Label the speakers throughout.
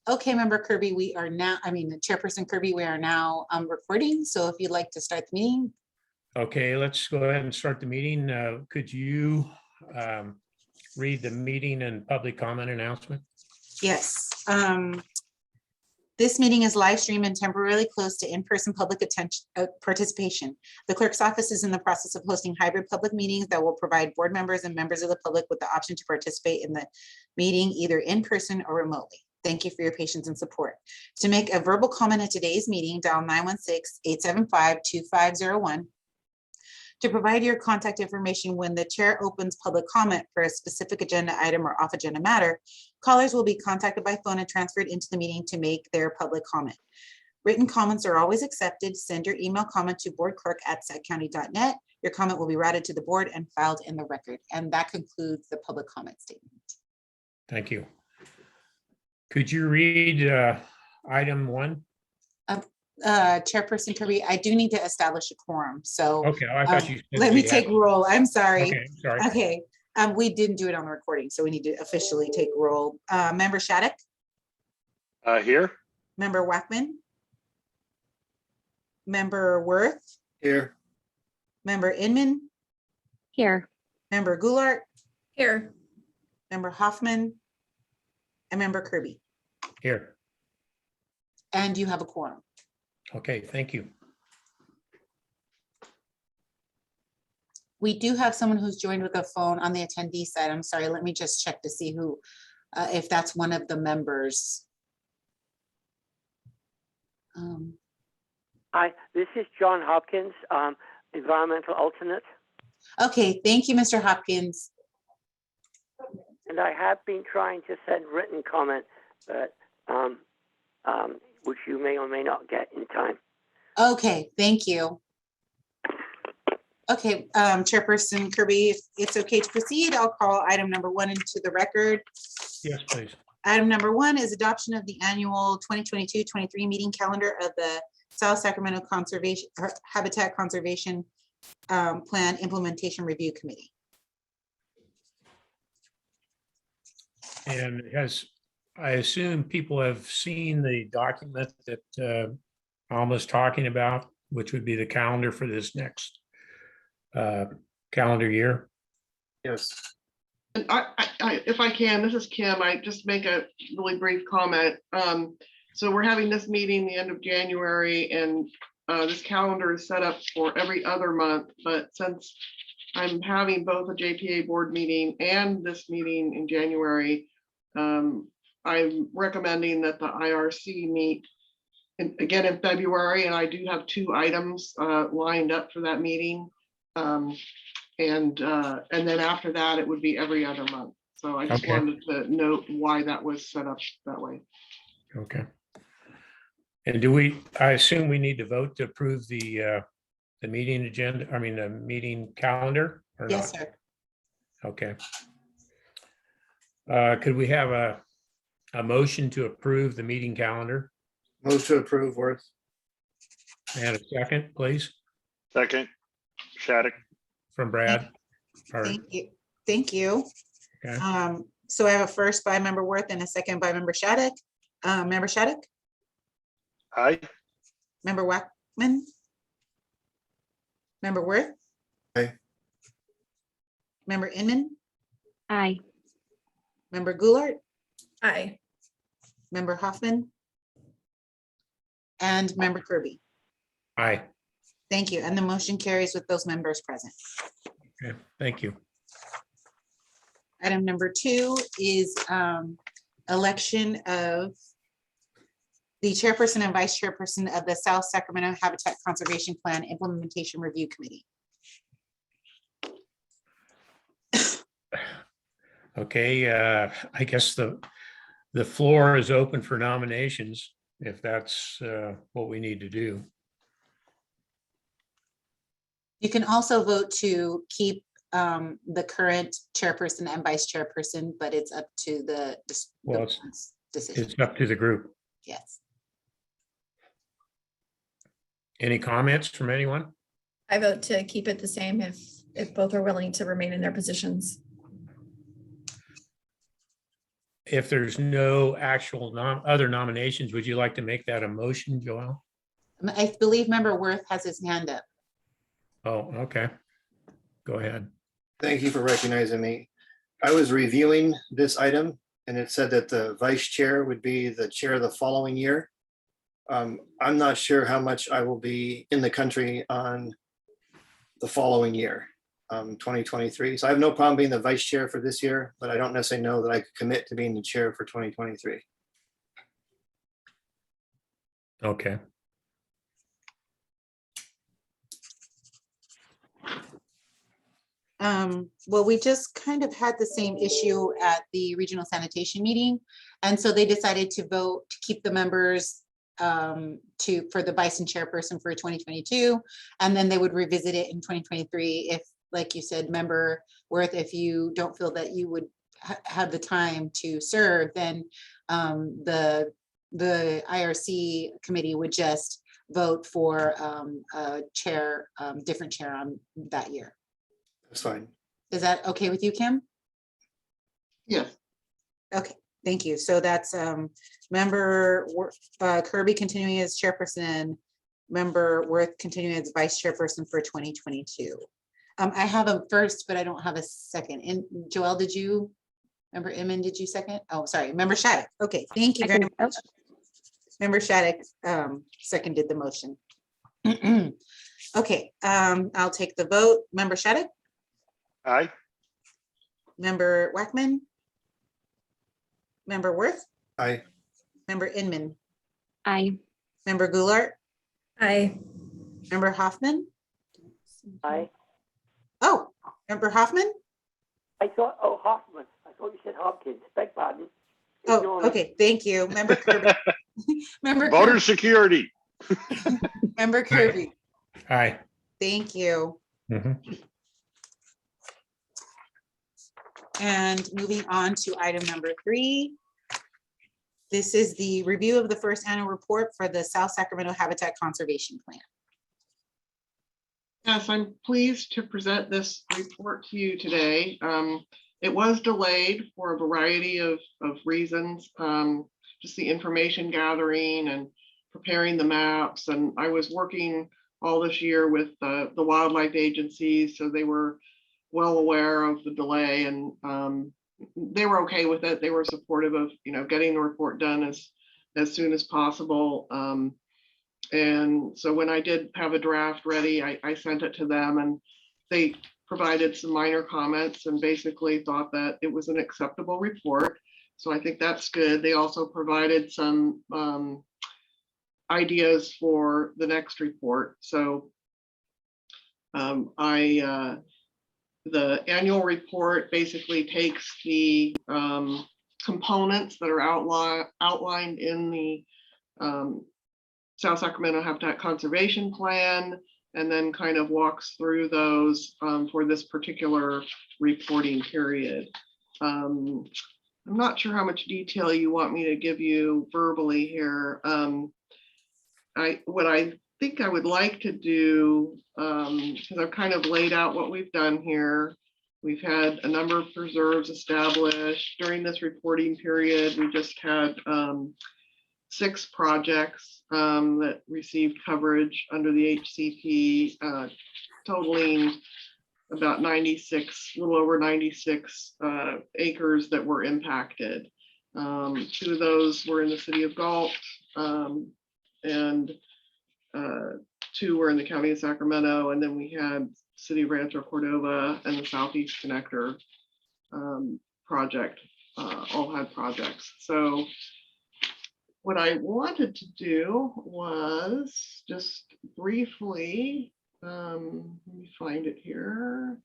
Speaker 1: Okay, Member Kirby, we are now, Chairperson Kirby, we are now recording. So if you'd like to start the meeting.
Speaker 2: Okay, let's go ahead and start the meeting. Could you read the meeting and public comment announcement?
Speaker 1: Yes. This meeting is live streamed and temporarily closed to in-person public participation. The clerk's office is in the process of hosting hybrid public meetings that will provide board members and members of the public with the option to participate in the meeting either in person or remotely. Thank you for your patience and support. To make a verbal comment at today's meeting, dial 916-875-2501. To provide your contact information when the chair opens public comment for a specific agenda item or off agenda matter, callers will be contacted by phone and transferred into the meeting to make their public comment. Written comments are always accepted. Send your email comment to boardclerk@saccounty.net. Your comment will be routed to the board and filed in the record. And that concludes the public comment statement.
Speaker 2: Thank you. Could you read item 1?
Speaker 1: Chairperson Kirby, I do need to establish a quorum. So
Speaker 2: Okay, I thought you said
Speaker 1: let me
Speaker 2: we
Speaker 1: take
Speaker 2: had-
Speaker 1: roll. I'm sorry.
Speaker 2: Okay, sorry.
Speaker 1: Okay, we didn't do it on the recording, so we need to officially take roll. Member Shattuck,
Speaker 3: Here.
Speaker 1: Member Wackman, Member Worth,
Speaker 3: Here.
Speaker 1: Member Inman,
Speaker 4: Here.
Speaker 1: Member Goulart,
Speaker 4: Here.
Speaker 1: Member Hoffman, and Member Kirby.
Speaker 2: Here.
Speaker 1: And you have a quorum.
Speaker 2: Okay, thank you.
Speaker 1: We do have someone who's joined with a phone on the attendee side. I'm sorry, let me just check to see who, if that's one of the members.
Speaker 5: Hi, this is John Hopkins, environmental alternate.
Speaker 1: Okay, thank you, Mr. Hopkins.
Speaker 5: And I have been trying to send written comment, but which you may or may not get in time.
Speaker 1: Okay, thank you. Okay, Chairperson Kirby, if it's okay to proceed, I'll call item number 1 into the record.
Speaker 2: Yes, please.
Speaker 1: Item number 1 is adoption of the annual 2022-23 meeting calendar of the South Sacramento Conservation Habitat Conservation Plan Implementation Review Committee.
Speaker 2: And I assume people have seen the document that Alma's talking about, which would be the calendar for this next calendar year.
Speaker 6: Yes. And if I can, this is Kim, I just make a really brief comment. So we're having this meeting the end of January, and this calendar is set up for every other month. But since I'm having both a JPA board meeting and this meeting in January, I'm recommending that the IRC meet again in February, and I do have 2 items lined up for that meeting. And then after that, it would be every other month. So I just wanted to note why that was set up that way.
Speaker 2: Okay. And I assume we need to vote to approve the meeting agenda, the meeting calendar? Or
Speaker 1: Yes,
Speaker 2: not?
Speaker 1: sir.
Speaker 2: Okay. Could we have a motion to approve the meeting calendar?
Speaker 3: Move to approve, Worth.
Speaker 2: And a second, please,
Speaker 3: Second. Shattuck.
Speaker 2: from Brad. Or-
Speaker 1: Thank you. Thank you.
Speaker 2: Okay.
Speaker 1: So I have a first by Member Worth and a second by Member Shattuck. Member Shattuck,
Speaker 3: Aye.
Speaker 1: Member Wackman, Member Worth.
Speaker 3: Aye.
Speaker 1: Member Inman,
Speaker 4: Aye.
Speaker 1: Member Goulart,
Speaker 4: Aye.
Speaker 1: Member Hoffman, and Member Kirby.
Speaker 2: Aye.
Speaker 1: Thank you. And the motion carries with those members present.
Speaker 2: Okay, thank you.
Speaker 1: Item number 2 is election of the chairperson and vice chairperson of the South Sacramento Habitat Conservation Plan Implementation Review Committee.
Speaker 2: Okay, I guess the floor is open for nominations, if that's what we need to do.
Speaker 1: You can also vote to keep the current chairperson and vice chairperson, but it's up to the
Speaker 2: Well,
Speaker 1: board's decision.
Speaker 2: It's up to the group.
Speaker 1: Yes.
Speaker 2: Any comments from anyone?
Speaker 4: I vote to keep it the same if both are willing to remain in their positions.
Speaker 2: if there's no actual other nominations, would you like to make that a motion, Joelle?
Speaker 1: I believe Member Worth has his hand up.
Speaker 2: Oh, okay. Go ahead.
Speaker 3: Thank you for recognizing me. I was reviewing this item and it said that the vice chair would be the chair the following year. I'm not sure how much I will be in the country on the following year, 2023. So I have no problem being the vice chair for this year, but I don't necessarily know that I could commit to being the chair for 2023.
Speaker 2: Okay.
Speaker 1: Well, we just kind of had the same issue at the regional sanitation meeting. And so they decided to vote to keep the members for the vice and chairperson for 2022. And then they would revisit it in 2023 if, like you said, Member Worth, if you don't feel that you would have the time to serve, then the IRC committee would just vote for a chair, different chair on that year.
Speaker 3: That's fine.
Speaker 1: Is that okay with you, Kim?
Speaker 6: Yes.
Speaker 1: Okay, thank you. So that's Member Kirby continuing as chairperson, Member Worth continuing as vice chairperson for 2022. I have a first, but I don't have a second. And Joelle, did you? Member Inman, did you second? Oh, sorry, Member Shattuck. Okay, thank you very much. Member Shattuck seconded the motion. Okay, I'll take the vote. Member Shattuck?
Speaker 3: Aye.
Speaker 1: Member Wackman? Member Worth?
Speaker 3: Aye.
Speaker 1: Member Inman?
Speaker 4: Aye.
Speaker 1: Member Goulart?
Speaker 4: Aye.
Speaker 1: Member Hoffman?
Speaker 5: Aye.
Speaker 1: Oh, Member Hoffman?
Speaker 5: I thought, oh, Hoffman. I thought you said Hopkins. Beg pardon.
Speaker 1: Oh,
Speaker 5: Ignore me.
Speaker 1: okay, thank you. Member Kirby? Member
Speaker 3: Voter
Speaker 1: Kirby?
Speaker 3: security.
Speaker 1: Member Kirby?
Speaker 2: Aye.
Speaker 1: Thank you.
Speaker 2: Mhm.
Speaker 1: And moving on to item number 3. This is the review of the first annual report for the South Sacramento Habitat Conservation Plan.
Speaker 6: Yes, I'm pleased to present this report to you today. It was delayed for a variety of reasons, just the information gathering and preparing the maps. And I was working all this year with the wildlife agencies, so they were well aware of the delay, and they were okay with it. They were supportive of, getting the report done as soon as possible. And so when I did have a draft ready, I sent it to them, and they provided some minor comments and basically thought that it was an acceptable report. So I think that's good. They also provided some ideas for the next report. So the annual report basically takes the components that are outlined in the South Sacramento Habitat Conservation Plan, and then kind of walks through those for this particular reporting period. I'm not sure how much detail you want me to give you verbally here. What I think I would like to do, because I've kind of laid out what we've done here. We've had a number of preserves established during this reporting period. We just had 6 projects that received coverage under the HCP, totaling about 96, a little over 96 acres that were impacted. 2 of those were in the city of Galt, and 2 were in the county of Sacramento, and then we had City of Rancho Cordova and the Southeast Connector project, all had projects. So what I wanted to do was just briefly, let me find it here.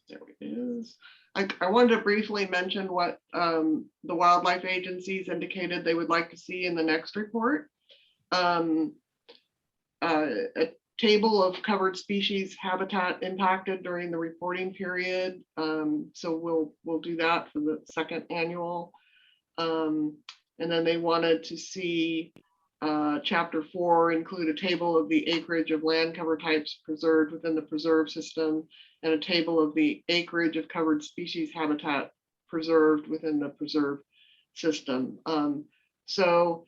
Speaker 6: There it is. I wanted to briefly mention what the wildlife agencies indicated they would like to see in the next report. A table of covered species habitat impacted during the reporting period. So we'll do that for the second annual. And then they wanted to see chapter 4 include a table of the acreage of land cover types preserved within the preserve system, and a table of the acreage of covered species habitat preserved within the preserve system. So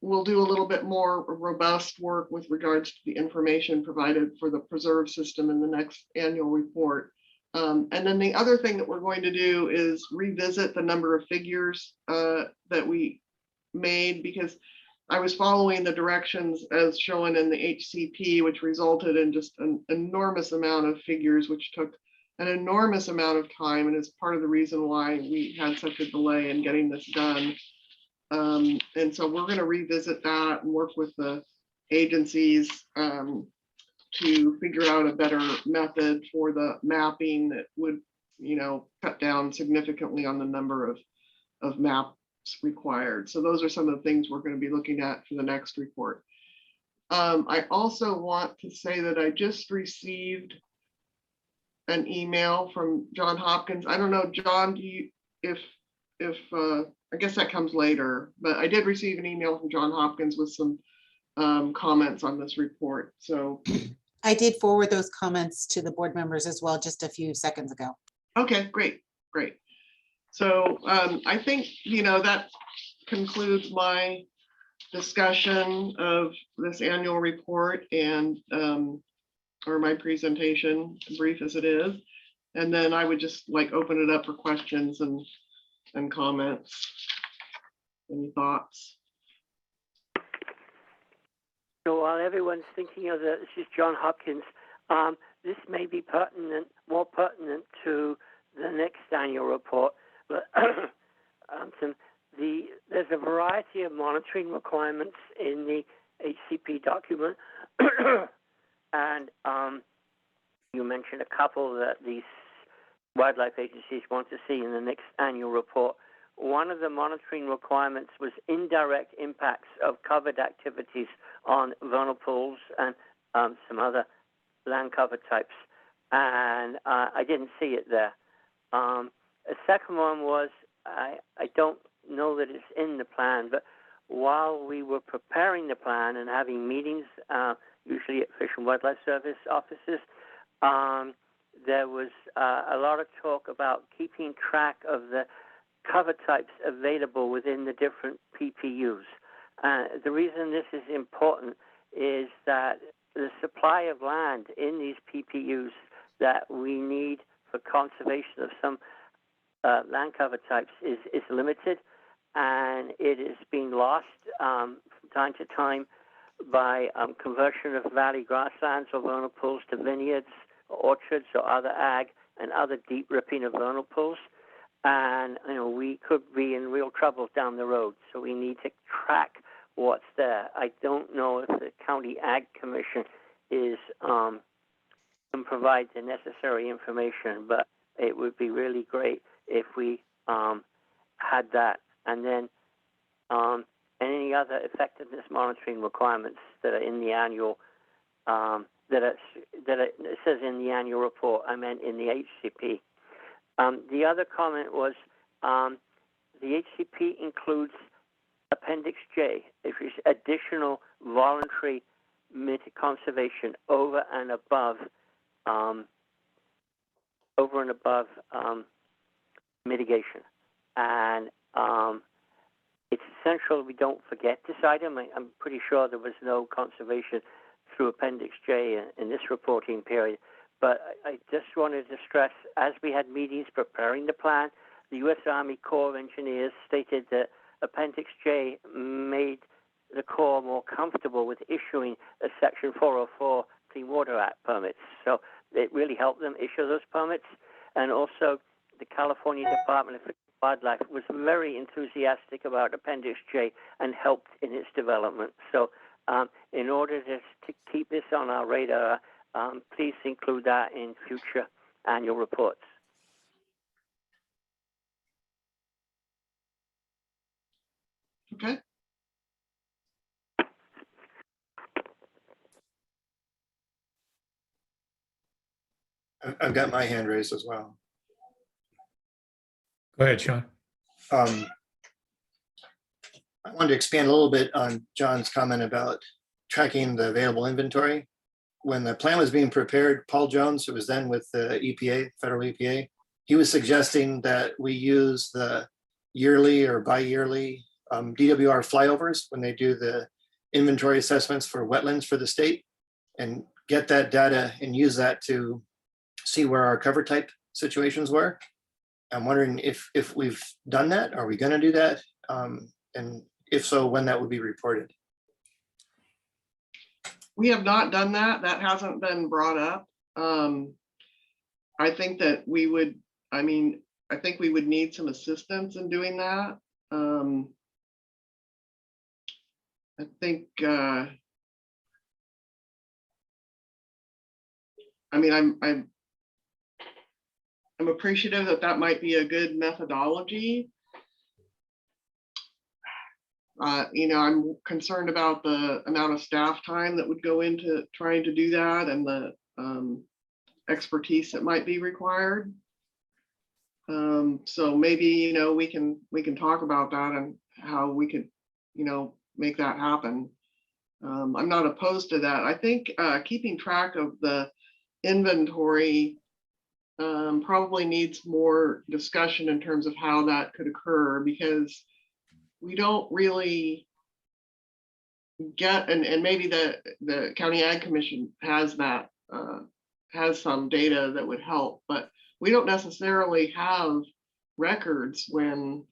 Speaker 6: we'll do a little bit more robust work with regards to the information provided for the preserve system in the next annual report. And then the other thing that we're going to do is revisit the number of figures that we made, because I was following the directions as shown in the HCP, which resulted in just an enormous amount of figures, which took an enormous amount of time, and is part of the reason why we had such a delay in getting this done. And so we're going to revisit that and work with the agencies to figure out a better method for the mapping that would, cut down significantly on the number of maps required. So those are some of the things we're going to be looking at for the next report. I also want to say that I just received an email from John Hopkins. I don't know, John, do you, if I guess that comes later, but I did receive an email from John Hopkins with some comments on this report. So
Speaker 1: I did forward those comments to the board members as well, just a few seconds ago.
Speaker 6: okay, great. So I think, that concludes my discussion of this annual report and or my presentation, brief as it is. And then I would just like open it up for questions and comments. Any thoughts?
Speaker 5: So while everyone's thinking of this is John Hopkins, this may be more pertinent to the next annual report. But there's a variety of monitoring requirements in the HCP document, and you mentioned a couple that these wildlife agencies want to see in the next annual report. One of the monitoring requirements was indirect impacts of covered activities on vernal pools and some other land cover types, and I didn't see it there. A second one was, I don't know that it's in the plan, but while we were preparing the plan and having meetings, usually at Fish and Wildlife Service offices, there was a lot of talk about keeping track of the cover types available within the different PPUs. The reason this is important is that the supply of land in these PPUs that we need for conservation of some land cover types is limited, and it is being lost from time to time by conversion of valley grasslands or vernal pools to vineyards, or orchards, or other ag and other deep ripping of vernal pools. And we could be in real trouble down the road, so we need to track what's there. I don't know if the County Ag Commission can provide the necessary information, but it would be really great if we had that. And then any other effectiveness monitoring requirements that are in the annual, it says in the annual report, I meant in the HCP. The other comment was the HCP includes Appendix J, which is additional voluntary conservation over and above mitigation. And it's essential we don't forget this item. I'm pretty sure there was no conservation through Appendix J in this reporting period. But I just wanted to stress, as we had meetings preparing the plan, the U.S. Army Corps of Engineers stated that Appendix J made the Corps more comfortable with issuing a Section 404 Clean Water Act permits. So it really helped them issue those permits. And also, the California Department of Fish and Wildlife was very enthusiastic about Appendix J and helped in its development. So in order to keep this on our radar, please include that in future annual reports.
Speaker 6: Okay.
Speaker 3: I've got my hand raised as well.
Speaker 2: Go ahead, Sean.
Speaker 3: I wanted to expand a little bit on John's comment about tracking the available inventory. When the plan was being prepared, Paul Jones, who was then with the EPA, federal EPA, he was suggesting that we use the yearly or bi-yearly DWR flyovers when they do the inventory assessments for wetlands for the state, and get that data and use that to see where our cover type situations were. I'm wondering if we've done that. Are we going to do that? And if so, when that would be reported?
Speaker 6: We have not done that. That hasn't been brought up. I think that we would, I think we would need some assistance in doing that. I think, I'm appreciative that that might be a good methodology. I'm concerned about the amount of staff time that would go into trying to do that and the expertise that might be required. So maybe, we can talk about that and how we could, make that happen. I'm not opposed to that. I think keeping track of the inventory probably needs more discussion in terms of how that could occur, because we don't really get, and maybe the County Ag Commission has that, has some data that would help, but we don't necessarily have records when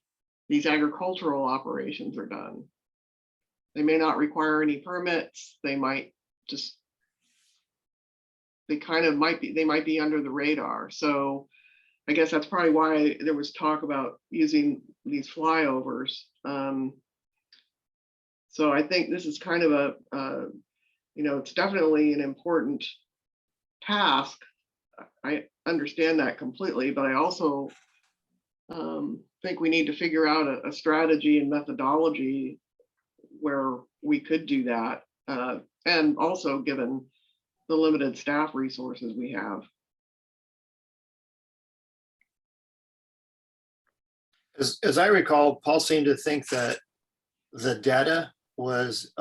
Speaker 6: these agricultural operations are done. They may not require any permits. They might just, they might be under the radar. So I guess that's probably why there was talk about using these flyovers. So I think this is kind of it's definitely an important task. I understand that completely, but I also think we need to figure out a strategy and methodology where we could do that. And also given the limited staff resources we have.
Speaker 3: As I recall, Paul seemed to think that the data was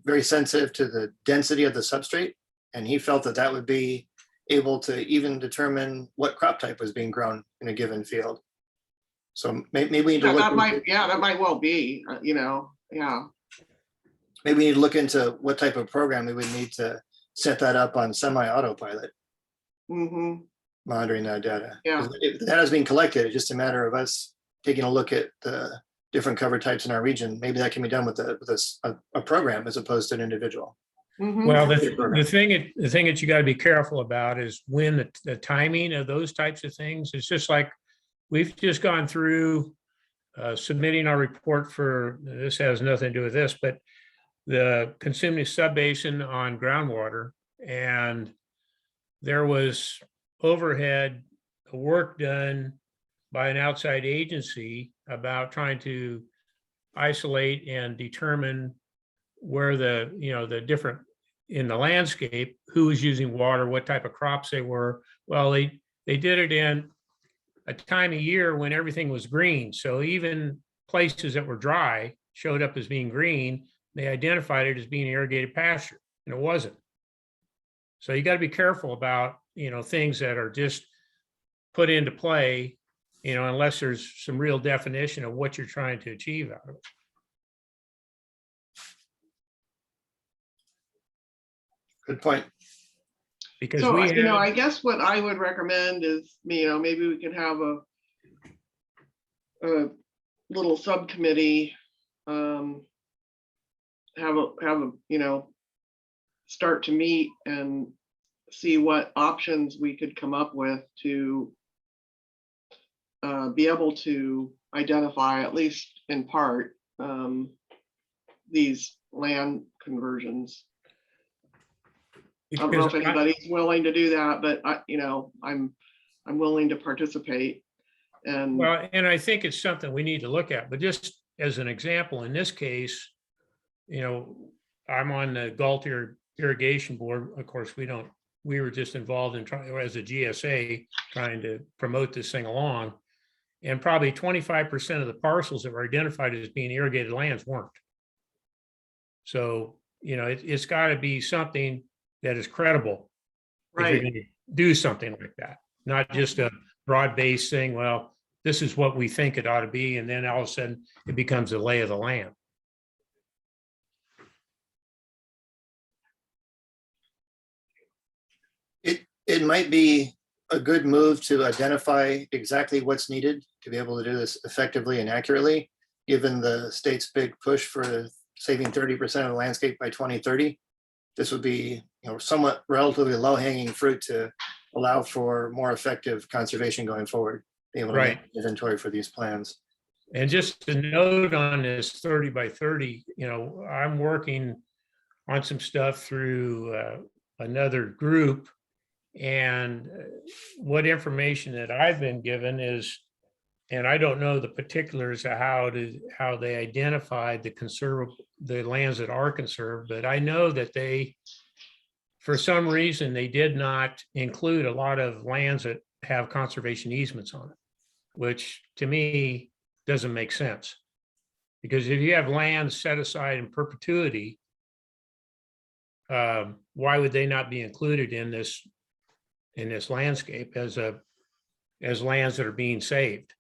Speaker 3: very sensitive to the density of the substrate, and he felt that that would be able to even determine what crop type was being grown in a given field. So maybe we need to look.
Speaker 6: That might well be, yeah.
Speaker 3: Maybe we need to look into what type of program we would need to set that up on semi-autopilot, monitoring that data.
Speaker 6: Yeah.
Speaker 3: If the data is being collected, it's just a matter of us taking a look at the different cover types in our region. Maybe that can be done with a program as opposed to an individual.
Speaker 2: Well, the thing that you got to be careful about is when the timing of those types of things. It's just like we've just gone through submitting our report for, this has nothing to do with this, but the consuming subbasin on groundwater, and there was overhead work done by an outside agency about trying to isolate and determine where the different in the landscape, who was using water, what type of crops they were. Well, they did it in a time of year when everything was green. So even places that were dry showed up as being green. They identified it as being irrigated pasture, and it wasn't. So you got to be careful about, things that are just put into play, unless there's some real definition of what you're trying to achieve out of it.
Speaker 3: Good point.
Speaker 2: Because
Speaker 6: so, I guess what I would recommend is, maybe we can have a little subcommittee, start to meet and see what options we could come up with to be able to identify, at least in part, these land conversions. I don't know if anybody's willing to do that, but I'm willing to participate. And
Speaker 2: I think it's something we need to look at. But just as an example, in this case, I'm on the Galt Irrigation Board. Of course, we were just involved in as a GSA trying to promote this thing along. And probably 25% of the parcels that were identified as being irrigated lands weren't. So, it's got to be something that is credible.
Speaker 6: Right.
Speaker 2: If you're going to do something like that, not just a broad-based thing. Well, this is what we think it ought to be, and then all of a sudden it becomes the lay of the land.
Speaker 3: It might be a good move to identify exactly what's needed to be able to do this effectively and accurately, given the state's big push for saving 30% of the landscape by 2030. This would be, somewhat relatively low-hanging fruit to allow for more effective conservation going forward, being able to
Speaker 2: Right.
Speaker 3: make inventory for these plans.
Speaker 2: And just a note on this 30 by 30, I'm working on some stuff through another group. And what information that I've been given is, and I don't know the particulars of how they identified the lands that are conserved, but I know that for some reason, they did not include a lot of lands that have conservation easements on it, which to me doesn't make sense. Because if you have land set aside in perpetuity, why would they not be included in this landscape as lands that are being saved?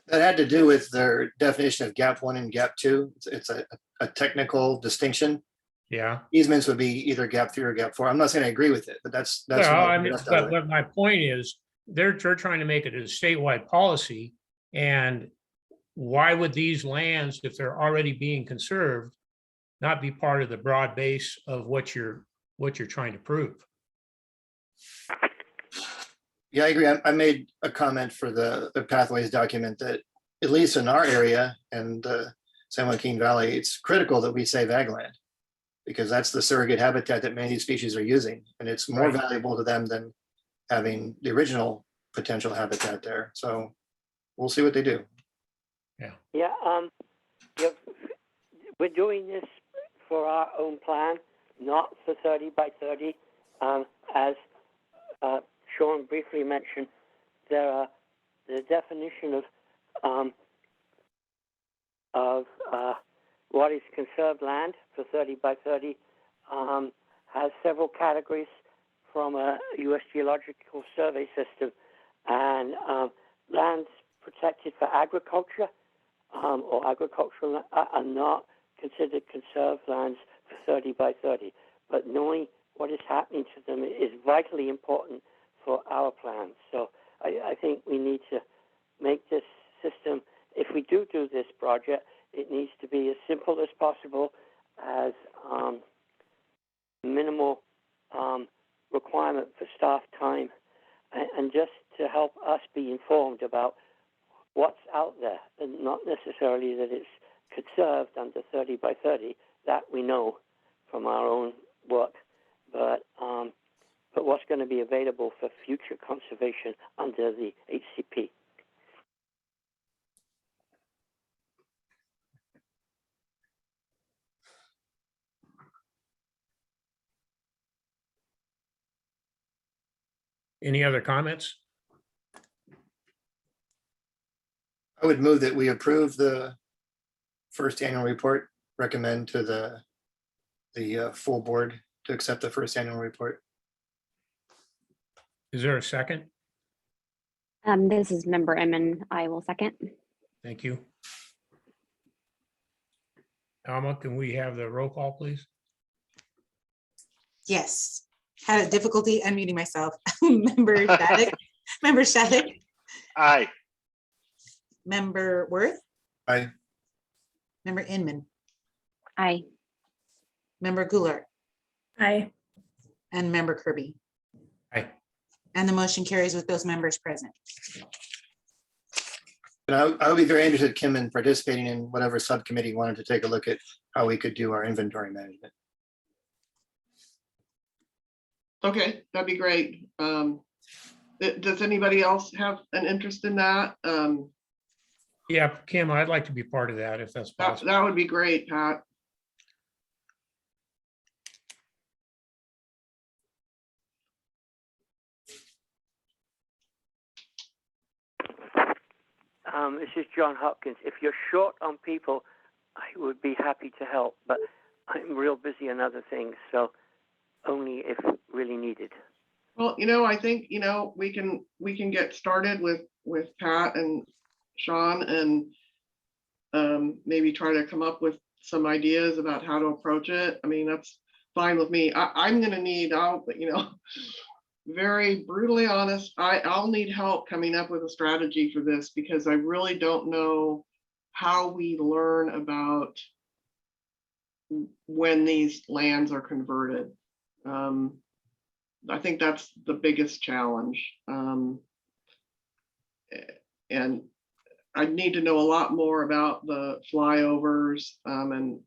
Speaker 3: That had to do with their definition of gap 1 and gap 2. It's a technical distinction.
Speaker 2: Yeah.
Speaker 3: Easements would be either gap 3 or gap 4. I'm not saying I agree with it, but that's.
Speaker 2: But my point is, they're trying to make it a statewide policy, and why would these lands, if they're already being conserved, not be part of the broad base of what you're trying to prove?
Speaker 3: Yeah, I agree. I made a comment for the pathways document that, at least in our area and San Joaquin Valley, it's critical that we save ag land, because that's the surrogate habitat that many of these species are using. And it's more valuable to them than having the original potential habitat there. So we'll see what they do.
Speaker 5: Yeah, we're doing this for our own plan, not for 30 by 30. As Sean briefly mentioned, the definition of what is conserved land for 30 by 30 has several categories from a U.S. Geological Survey system, and lands protected for agriculture or agricultural are not considered conserved lands for 30 by 30. But knowing what is happening to them is vitally important for our plans. So I think we need to make this system, if we do this project, it needs to be as simple as possible, as minimal requirement for staff time, and just to help us be informed about what's out there, and not necessarily that it's conserved under 30 by 30, that we know from our own work, but what's going to be available for future conservation under the HCP.
Speaker 2: Any other comments?
Speaker 3: I would move that we approve the first annual report, recommend to the full board to accept the first annual report.
Speaker 2: Is there a second?
Speaker 4: This is Member Inman. I will second.
Speaker 2: Thank you. Alma, can we have the roll call, please?
Speaker 1: Yes. Had a difficulty unmuting myself. Member Shattuck. Member Shattuck.
Speaker 7: Aye.
Speaker 1: Member Worth.
Speaker 3: Aye.
Speaker 1: Member Inman.
Speaker 4: Aye.
Speaker 1: Member Goulart.
Speaker 4: Aye.
Speaker 1: And Member Kirby.
Speaker 2: Aye.
Speaker 1: And the motion carries with those members present.
Speaker 3: And I would be very interested, Kim, in participating in whatever subcommittee wanted to take a look at how we could do our inventory management.
Speaker 6: Okay, that'd be great. Does anybody else have an interest in that?
Speaker 2: Yeah, Kim, I'd like to be part of that if that's possible.
Speaker 6: That would be great, Pat.
Speaker 5: This is John Hopkins. If you're short on people, I would be happy to help, but I'm real busy on other things, so only if really needed.
Speaker 6: Well, I think, we can get started with with Pat and Sean and maybe try to come up with some ideas about how to approach it. I mean, that's fine with me. I'm gonna need, very brutally honest, I'll need help coming up with a strategy for this because I really don't know how we learn about when these lands are converted. I think that's the biggest challenge. And I need to know a lot more about the flyovers and,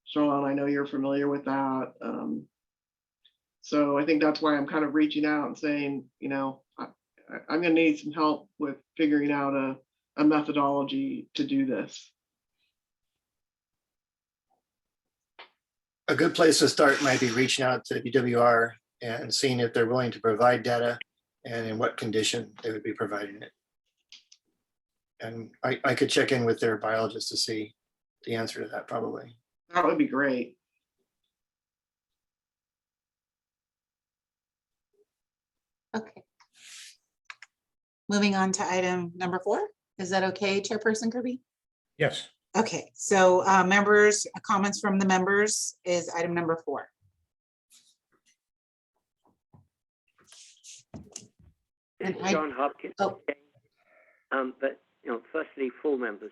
Speaker 6: Sean, I know you're familiar with that. So I think that's why I'm kind of reaching out and saying, I'm gonna need some help with figuring out a methodology to do this.
Speaker 3: A good place to start might be reaching out to DWR and seeing if they're willing to provide data and in what condition they would be providing it. And I could check in with their biologist to see the answer to that probably.
Speaker 6: That would be great.
Speaker 1: Okay. Moving on to item number 4. Is that okay, Chairperson Kirby?
Speaker 2: Yes.
Speaker 1: Okay, so members, comments from the members is item number 4.
Speaker 5: This
Speaker 1: And
Speaker 5: is John Hopkins.
Speaker 1: Oh.
Speaker 5: But firstly, full members.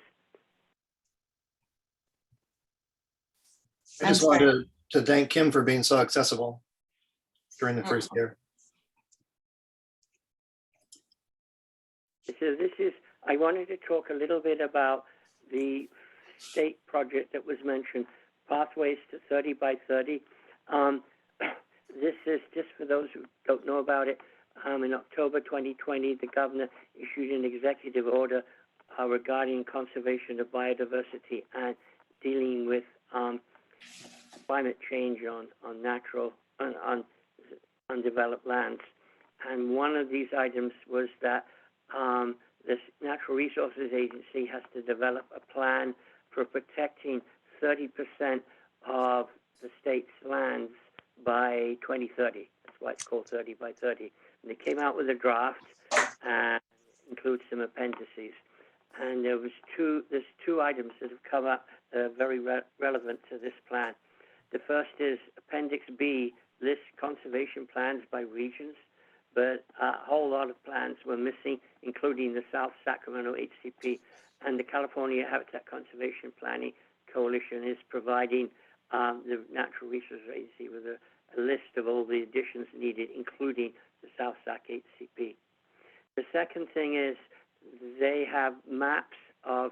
Speaker 3: I just wanted to thank Kim for being so accessible during the first year.
Speaker 5: So I wanted to talk a little bit about the state project that was mentioned, Pathways to 30 by 30. This is just for those who don't know about it. In October 2020, the governor issued an executive order regarding conservation of biodiversity and dealing with climate change on undeveloped lands. And one of these items was that this Natural Resources Agency has to develop a plan for protecting 30% of the state's lands by 2030. That's why it's called 30 by 30. And they came out with a draft and includes some appendices. And there's two items that have come up that are very relevant to this plan. The first is Appendix B lists conservation plans by regions, but a whole lot of plans were missing, including the South Sacramento HCP, and the California Habitat Conservation Planning Coalition is providing the Natural Resources Agency with a list of all the additions needed, including the South Sac HCP. The second thing is they have maps of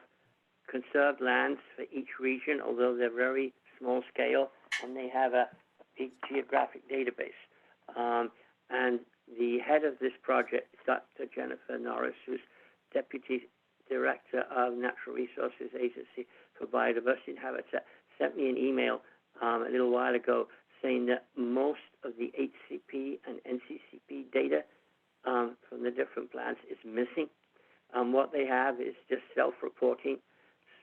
Speaker 5: conserved lands for each region, although they're very small scale, and they have a big geographic database. And the head of this project, Dr. Jennifer Norris, who's Deputy Director of Natural Resources Agency for Biodiversity and Habitat, sent me an email a little while ago saying that most of the HCP and NCCP data from the different plans is missing. What they have is just self-reporting.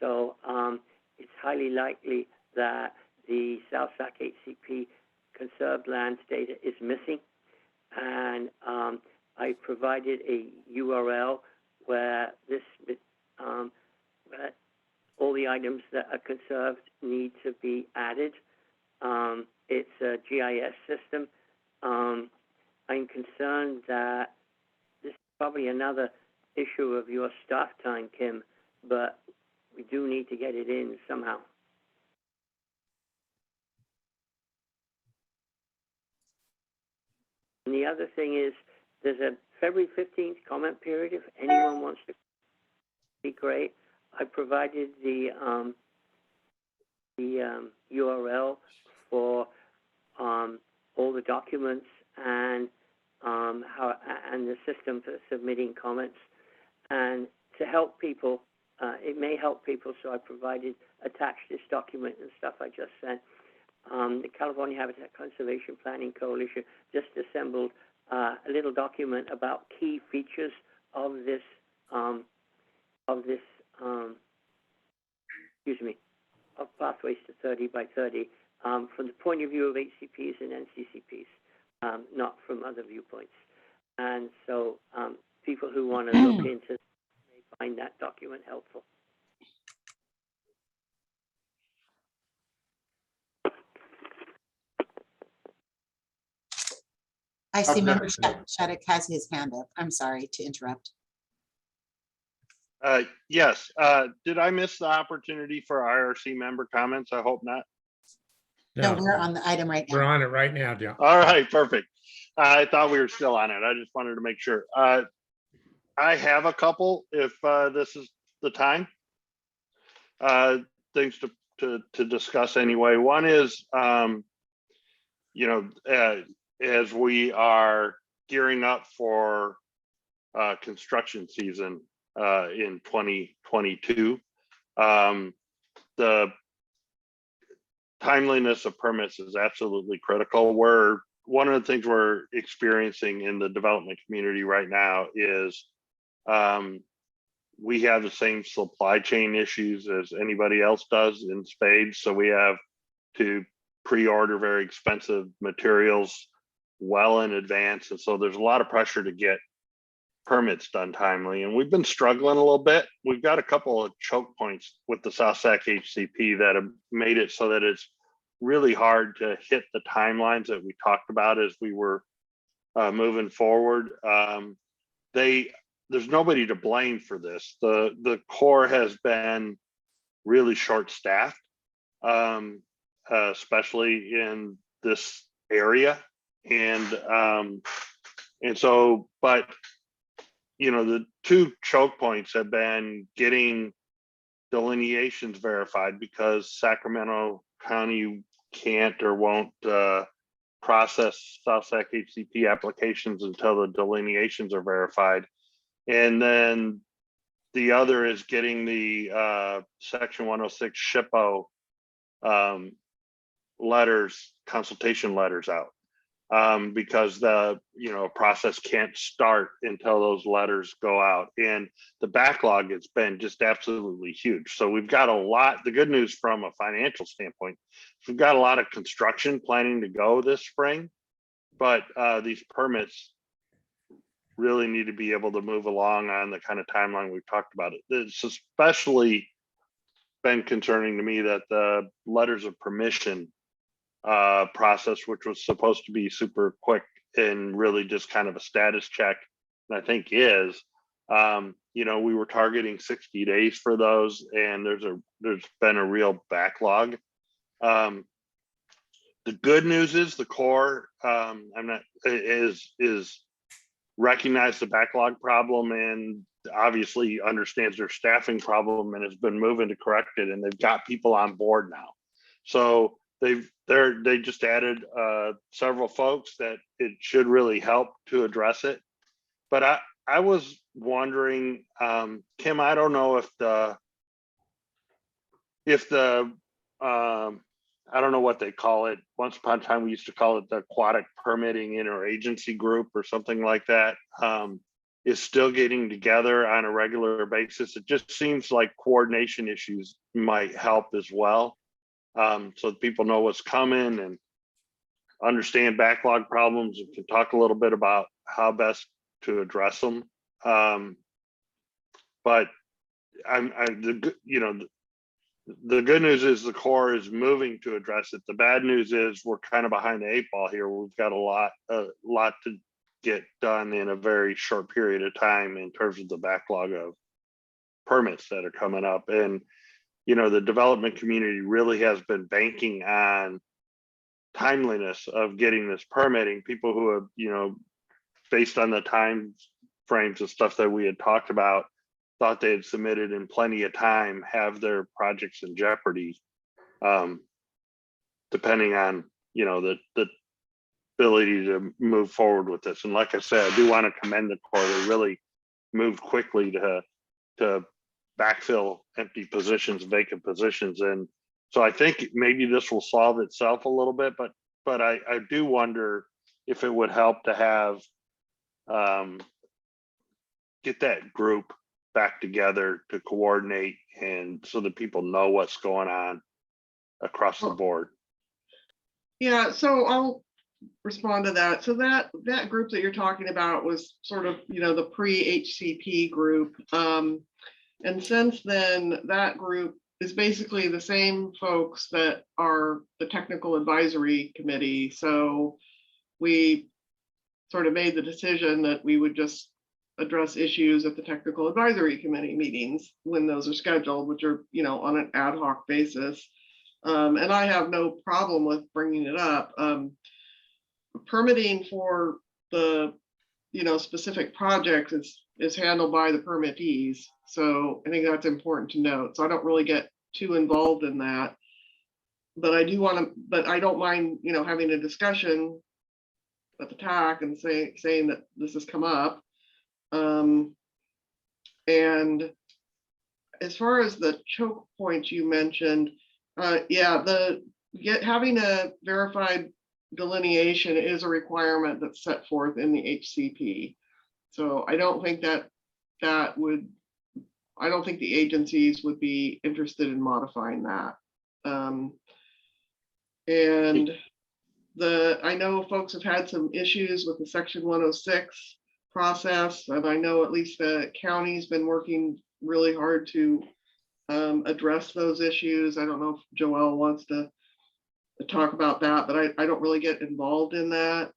Speaker 5: So it's highly likely that the South Sac HCP conserved lands data is missing. And I provided a URL where where all the items that are conserved need to be added. It's a GIS system. I'm concerned that this is probably another issue of your staff time, Kim, but we do need to get it in somehow. And the other thing is there's a February 15th comment period. If anyone wants to, be great. I provided the URL for all the documents and the system for submitting comments. And to help people, it may help people, so I attached this document and stuff I just sent. The California Habitat Conservation Planning Coalition just assembled a little document about key features of this Pathways to 30 by 30 from the point of view of HCPs and NCCPs, not from other viewpoints. And so people who want to look into it may find that document helpful.
Speaker 1: I see
Speaker 3: Okay.
Speaker 1: member Shattuck has his hand up. I'm sorry to interrupt.
Speaker 7: Yes, did I miss the opportunity for IRC member comments? I hope not.
Speaker 1: No,
Speaker 2: No,
Speaker 1: we're on the item right
Speaker 2: we're
Speaker 1: now.
Speaker 2: on it right now, John.
Speaker 7: All right, perfect. I thought we were still on it. I just wanted to make sure. I have a couple if this is the time. Things to discuss anyway. One is, as we are gearing up for construction season in 2022, the timeliness of permits is absolutely critical. One of the things we're experiencing in the development community right now is we have the same supply chain issues as anybody else does in spades. So we have to pre-order very expensive materials well in advance. And so there's a lot of pressure to get permits done timely. And we've been struggling a little bit. We've got a couple of choke points with the South Sac HCP that have made it so that it's really hard to hit the timelines that we talked about as we were moving forward. There's nobody to blame for this. The Corps has been really short-staffed, especially in this area, and so, but the two choke points have been getting delineations verified because Sacramento County can't or won't process South Sac HCP applications until the delineations are verified. And then the other is getting the Section 106 SHPO letters, consultation letters out, because the process can't start until those letters go out. And the backlog has been just absolutely huge. So we've got a lot. The good news from a financial standpoint, we've got a lot of construction planning to go this spring, but these permits really need to be able to move along on the kind of timeline we've talked about. It's especially been concerning to me that the letters of permission process, which was supposed to be super quick and really just kind of a status check, and I think is, we were targeting 60 days for those, and there's been a real backlog. The good news is the Corps is recognize the backlog problem and obviously understands their staffing problem and has been moving to correct it, and they've got people on board now. So they just added several folks that it should really help to address it. But I was wondering, Kim, I don't know if the I don't know what they call it. Once upon a time, we used to call it the aquatic permitting interagency group or something like that, is still getting together on a regular basis. It just seems like coordination issues might help as well. So that people know what's coming and understand backlog problems and can talk a little bit about how best to address them. But the good news is the Corps is moving to address it. The bad news is we're kind of behind the 8 ball here. We've got a lot to get done in a very short period of time in terms of the backlog of permits that are coming up. And, the development community really has been banking on timeliness of getting this permitting. People who have, based on the time frames and stuff that we had talked about, thought they had submitted in plenty of time, have their projects in jeopardy, depending on, the ability to move forward with this. And like I said, I do want to commend the Corps. They really moved quickly to backfill empty positions, vacant positions. And so I think maybe this will solve itself a little bit, but I do wonder if it would help to have, get that group back together to coordinate and so that people know what's going on across the board.
Speaker 6: Yeah, so respond to that. So that group that you're talking about was sort of, the pre-HCP group. And since then, that group is basically the same folks that are the technical advisory committee. So we sort of made the decision that we would just address issues at the technical advisory committee meetings when those are scheduled, which are, on an ad hoc basis. And I have no problem with bringing it up. Permitting for the, specific projects is handled by the permittees. So I think that's important to note. So I don't really get too involved in that. But I don't mind, having a discussion at the TAC and saying that this has come up. And as far as the choke points you mentioned, having a verified delineation is a requirement that's set forth in the HCP. So I don't think I don't think the agencies would be interested in modifying that. And I know folks have had some issues with the Section 106 process, and I know at least the county's been working really hard to address those issues. I don't know if Joelle wants to talk about that, but I don't really get involved in that.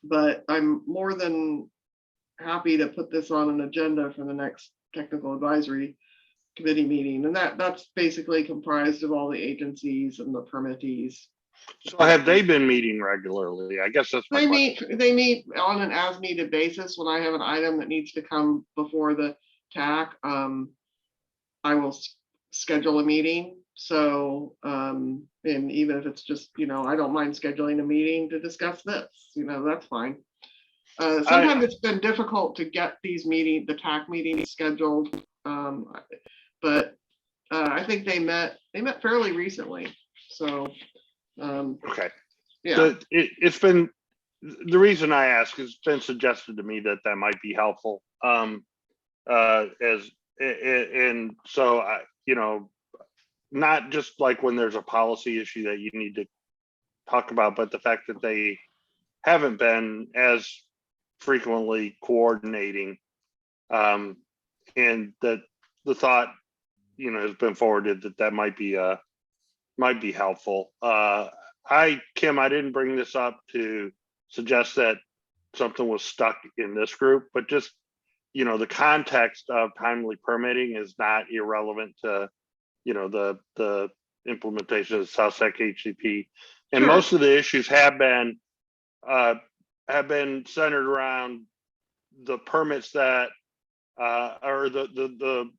Speaker 6: But I'm more than happy to put this on an agenda for the next technical advisory committee meeting. And that's basically comprised of all the agencies and the permittees.
Speaker 7: So have they been meeting regularly? I guess that's my question.
Speaker 6: They meet on an as needed basis. When I have an item that needs to come before the TAC, I will schedule a meeting. So, and even if it's just, I don't mind scheduling a meeting to discuss this, that's fine. Sometimes it's been difficult to get the TAC meetings scheduled. But I think they met fairly recently. So,
Speaker 7: Okay.
Speaker 6: Yeah.
Speaker 7: It's been, the reason I ask is it's been suggested to me that might be helpful. And so not just like when there's a policy issue that you need to talk about, but the fact that they haven't been as frequently coordinating, and that the thought, has been forwarded that might be helpful. Kim, I didn't bring this up to suggest that something was stuck in this group, but just, the context of timely permitting is not irrelevant to, the implementation of South Sac HCP. And
Speaker 6: Sure.
Speaker 7: Most of the issues have been centered around the permits that, or the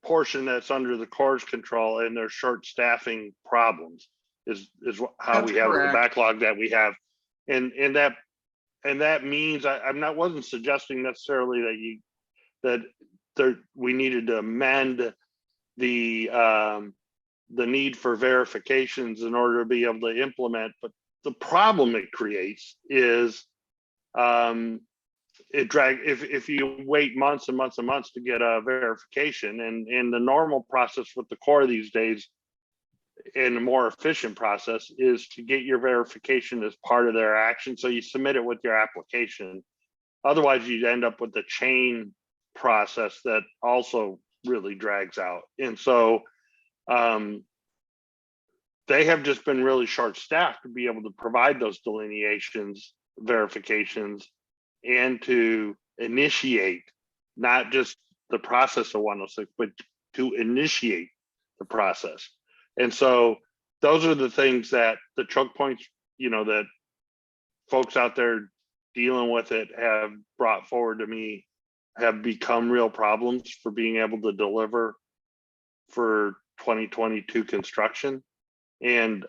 Speaker 7: portion that's under the Corps' control, and their short staffing problems is how
Speaker 6: That's
Speaker 7: we have
Speaker 6: correct.
Speaker 7: the backlog that we have. And that means wasn't suggesting necessarily that we needed to amend the need for verifications in order to be able to implement, but the problem it creates is if you wait months and months and months to get a verification, and the normal process with the Corps these days, and a more efficient process, is to get your verification as part of their action. So you submit it with your application. Otherwise, you end up with the chain process that also really drags out. And so they have just been really short-staffed to be able to provide those delineations, verifications, and to initiate not just the process of 106, but to initiate the process. And so those are the things that the choke points, that folks out there dealing with it have brought forward to me, have become real problems for being able to deliver for 2022 construction. And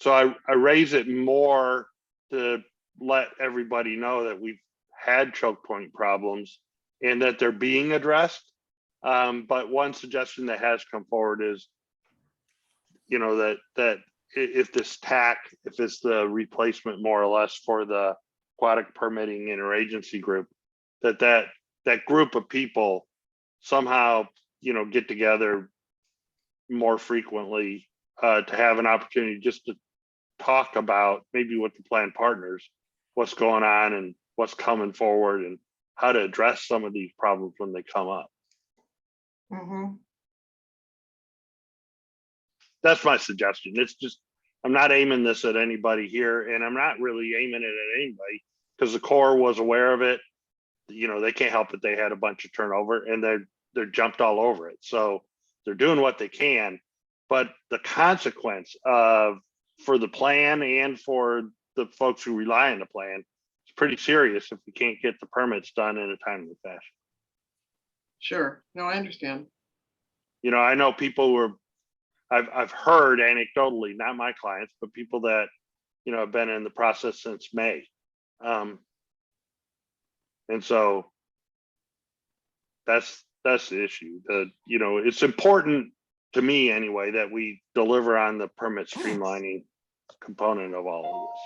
Speaker 7: so I raise it more to let everybody know that we've had choke point problems and that they're being addressed. But one suggestion that has come forward is, that if this TAC, if it's the replacement more or less for the aquatic permitting interagency group, that group of people somehow, get together more frequently to have an opportunity just to talk about maybe with the plan partners, what's going on and what's coming forward and how to address some of these problems when they come up.
Speaker 6: Mhm.
Speaker 7: That's my suggestion. It's just, I'm not aiming this at anybody here, and I'm not really aiming it at anybody because the Corps was aware of it. You know, they can't help it. They had a bunch of turnover and they're jumped all over it. So they're doing what they can, but the consequence of for the plan and for the folks who rely on the plan is pretty serious if we can't get the permits done in a timely fashion.
Speaker 6: Sure. No, I understand.
Speaker 7: You know, I know people who are, I've heard anecdotally, not my clients, but people that, you know, have been in the process since May. And so that's the issue. You know, it's important to me anyway, that we deliver on the permit streamlining component of all of this.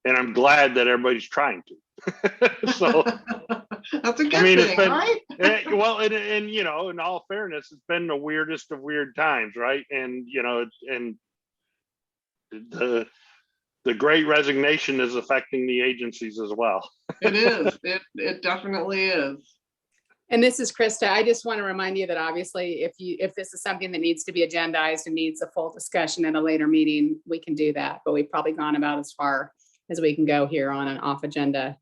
Speaker 7: And I'm glad that everybody's trying to. So
Speaker 6: That's a good
Speaker 7: I mean, it's
Speaker 6: thing,
Speaker 7: been,
Speaker 6: right?
Speaker 7: well, and you know, in all fairness, it's been the weirdest of weird times, right? And you know, and the great resignation is affecting the agencies as well.
Speaker 6: It is. It definitely is.
Speaker 8: And this is Krista. I just want to remind you that obviously if this is something that needs to be agendized and needs a full discussion at a later meeting, we can do that. But we've probably gone about as far as we can go here on an off agenda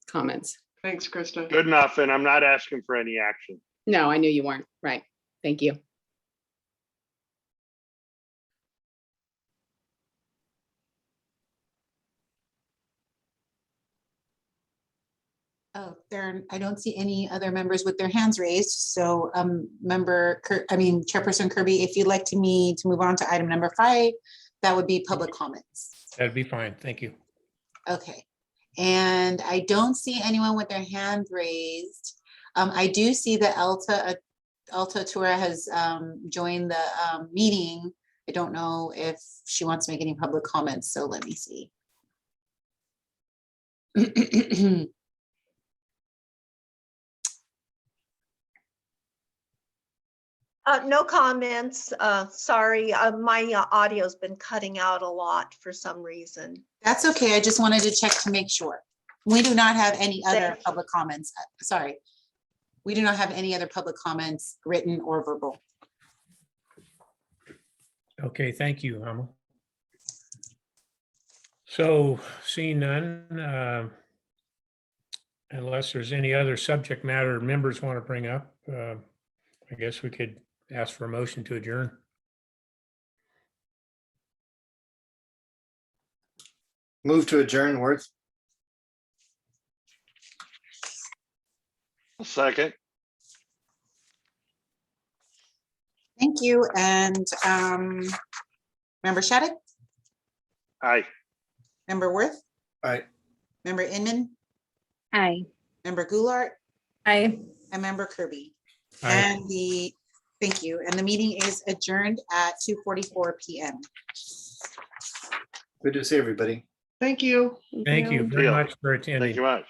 Speaker 8: comments.
Speaker 6: Thanks, Krista.
Speaker 7: Good enough, and I'm not asking for any action.
Speaker 8: No, I knew you weren't. Right. Thank you.
Speaker 1: Oh, I don't see any other members with their hands raised. So Chairperson Kirby, if you'd like me to move on to item number 5, that would be public comments.
Speaker 2: That'd be fine. Thank you.
Speaker 1: Okay. And I don't see anyone with their hand raised. I do see that Alta Tura has joined the meeting. I don't know if she wants to make any public comments, so let me see.
Speaker 9: No comments. Sorry, my audio's been cutting out a lot for some reason.
Speaker 1: That's okay. I just wanted to check to make sure. We do not have any other public comments. Sorry. We do not have any other public comments, written or verbal.
Speaker 2: Okay, thank you, Alma. So seeing none, unless there's any other subject matter members want to bring up, I guess we could ask for a motion to adjourn.
Speaker 3: Move to adjourn, Worth.
Speaker 7: Second.
Speaker 1: Thank you. And Member Shattuck,
Speaker 7: Aye.
Speaker 1: Member Worth,
Speaker 3: Aye.
Speaker 1: Member Inman,
Speaker 4: Aye.
Speaker 1: Member Goulart,
Speaker 8: Aye.
Speaker 1: and Member Kirby.
Speaker 2: Aye.
Speaker 1: And thank you. And the meeting is adjourned at 2:44 p.m.
Speaker 3: Good to see everybody.
Speaker 6: Thank you.
Speaker 2: Thank you very much for attending.
Speaker 7: Thank you much.